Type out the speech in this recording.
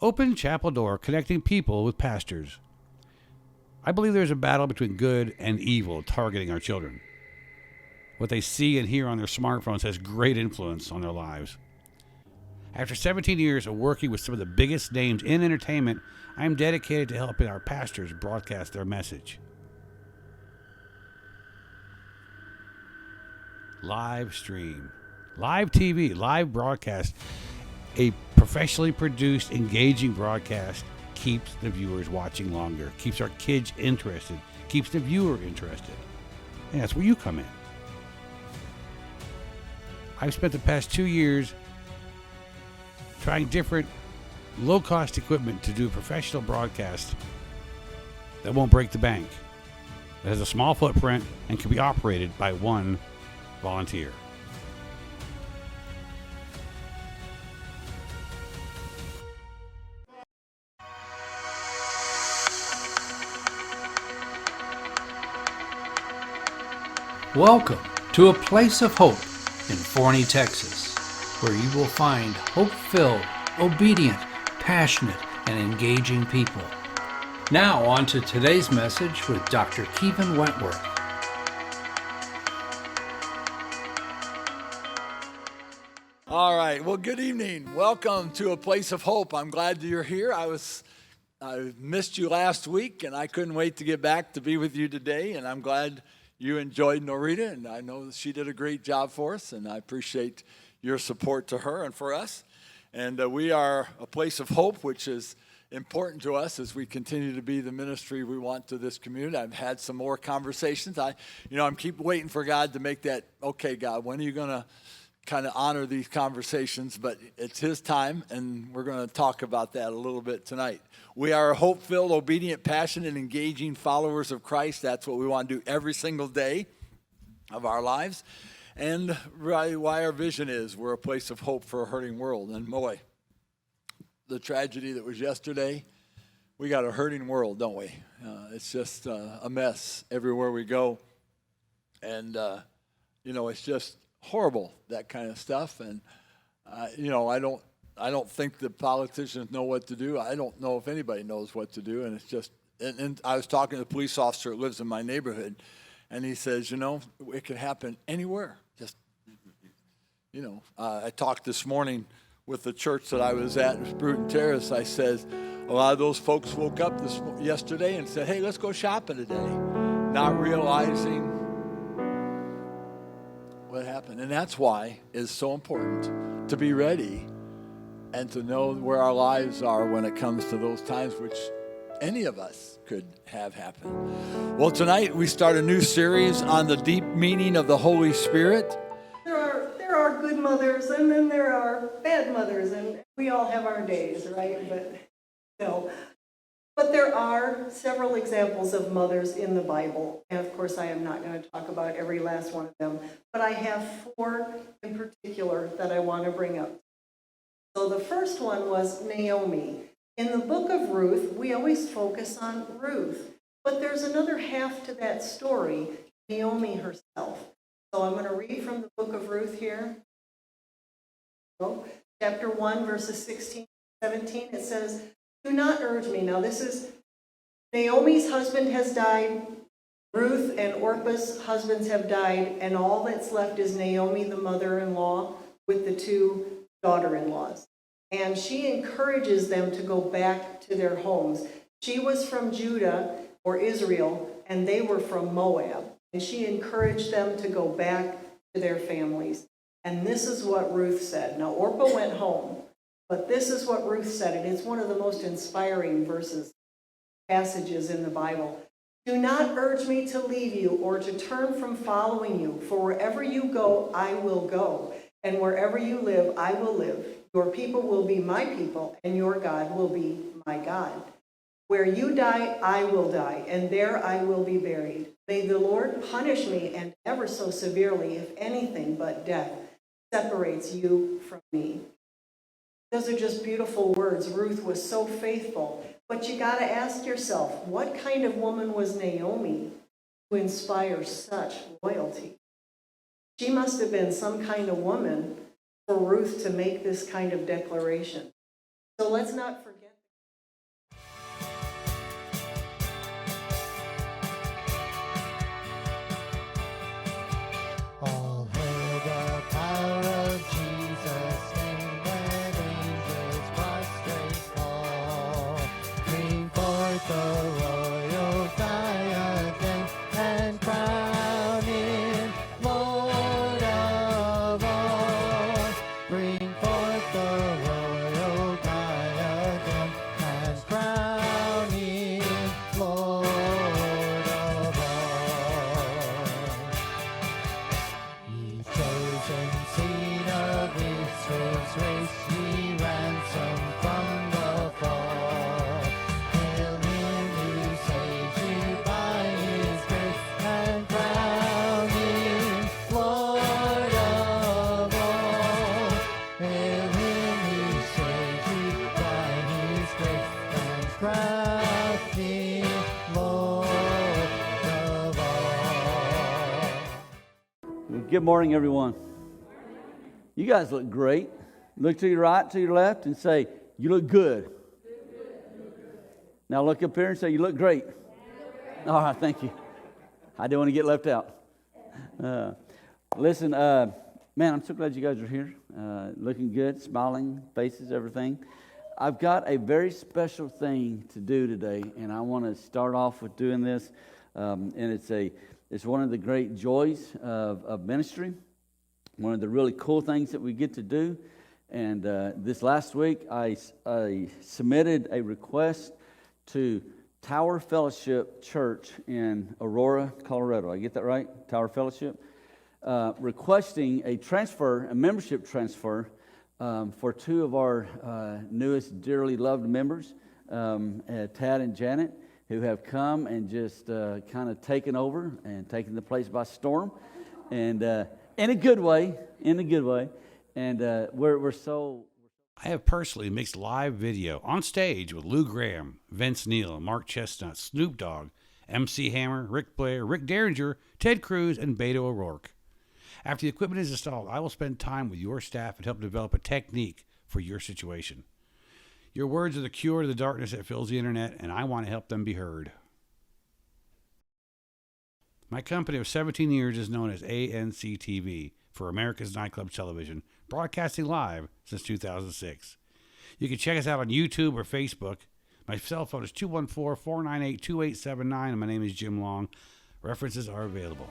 Open Chapel Door, connecting people with pastors. I believe there's a battle between good and evil targeting our children. What they see and hear on their smartphones has great influence on their lives. After 17 years of working with some of the biggest names in entertainment, I am dedicated to helping our pastors broadcast their message. Live stream, live TV, live broadcast. A professionally produced, engaging broadcast keeps the viewers watching longer, keeps our kids interested, keeps the viewer interested. And that's where you come in. I've spent the past 2 years trying different low-cost equipment to do a professional broadcast that won't break the bank, that has a small footprint and can be operated by one volunteer. Welcome to A Place of Hope in Forney, Texas, where you will find hope-filled, obedient, passionate, and engaging people. Now on to today's message with Dr. Kevin Wentworth. All right. Well, good evening. Welcome to A Place of Hope. I'm glad that you're here. I missed you last week, and I couldn't wait to get back to be with you today, and I'm glad you enjoyed Norita, and I know that she did a great job for us, and I appreciate your support to her and for us. And we are a place of hope, which is important to us as we continue to be the ministry we want to this community. I've had some more conversations. I'm keep waiting for God to make that, okay, God, when are you going to kind of honor these conversations? But it's His time, and we're going to talk about that a little bit tonight. We are hope-filled, obedient, passionate, engaging followers of Christ. That's what we want to do every single day of our lives. And why our vision is we're a place of hope for a hurting world. And boy, the tragedy that was yesterday, we got a hurting world, don't we? It's just a mess everywhere we go. And, it's just horrible, that kind of stuff. And, I don't think the politicians know what to do. I don't know if anybody knows what to do. And it's just, and I was talking to a police officer that lives in my neighborhood, and he says, it could happen anywhere. Just, I talked this morning with the church that I was at in Bruton Terrace. I said, a lot of those folks woke up yesterday and said, hey, let's go shopping today, not realizing what happened. And that's why it's so important to be ready and to know where our lives are when it comes to those times, which any of us could have happen. Well, tonight we start a new series on the deep meaning of the Holy Spirit. There are good mothers, and then there are bad mothers, and we all have our days, right? But there are several examples of mothers in the Bible, and of course I am not going to talk about every last one of them, but I have 4 in particular that I want to bring up. So the first one was Naomi. In the book of Ruth, we always focus on Ruth, but there's another half to that story, Naomi herself. So I'm going to read from the book of Ruth here. So, chapter 1, verses 16 and 17, it says, do not urge me. Now this is, Naomi's husband has died, Ruth and Orpah's husbands have died, and all that's left is Naomi, the mother-in-law, with the 2 daughter-in-laws. And she encourages them to go back to their homes. She was from Judah, or Israel, and they were from Moab. And she encouraged them to go back to their families. And this is what Ruth said. Now, Orpah went home, but this is what Ruth said, and it's one of the most inspiring passages in the Bible. Do not urge me to leave you or to turn from following you, for wherever you go, I will go. And wherever you live, I will live. Your people will be my people, and your God will be my God. Where you die, I will die, and there I will be buried. May the Lord punish me, and ever so severely, if anything but death separates you from me. Those are just beautiful words. Ruth was so faithful. But you got to ask yourself, what kind of woman was Naomi to inspire such loyalty? She must have been some kind of woman for Ruth to make this kind of declaration. So let's not forget crafty Lord of all. Good morning, everyone. You guys look great. Look to your right, to your left, and say, you look good. Now look up here and say, you look great. All right, thank you. I didn't want to get left out. Listen, man, I'm so glad you guys are here. Looking good, smiling faces, everything. I've got a very special thing to do today, and I want to start off with doing this. And it's one of the great joys of ministry, one of the really cool things that we get to do. And this last week, I submitted a request to Tower Fellowship Church in Aurora, Colorado. I get that right? Tower Fellowship? Requesting a membership transfer for two of our newest dearly loved members, Tad and Janet, who have come and just kind of taken over and taken the place by storm, and in a good way, and we're so. I have personally mixed live video on stage with Lou Gramm, Vince Neil, Mark Chestnut, Snoop Dogg, MC Hammer, Ric Flair, Rick Derringer, Ted Cruz, and Beto O'Rourke. After the equipment is installed, I will spend time with your staff and help develop a technique for your situation. Your words are the cure to the darkness that fills the internet, and I want to help them be heard. My company of 17 years is known as ANCTV for America's Nightclub Television, broadcasting live since 2006. You can check us out on YouTube or Facebook. My cell phone is 214-498-2879, and my name is Jim Long. References are available.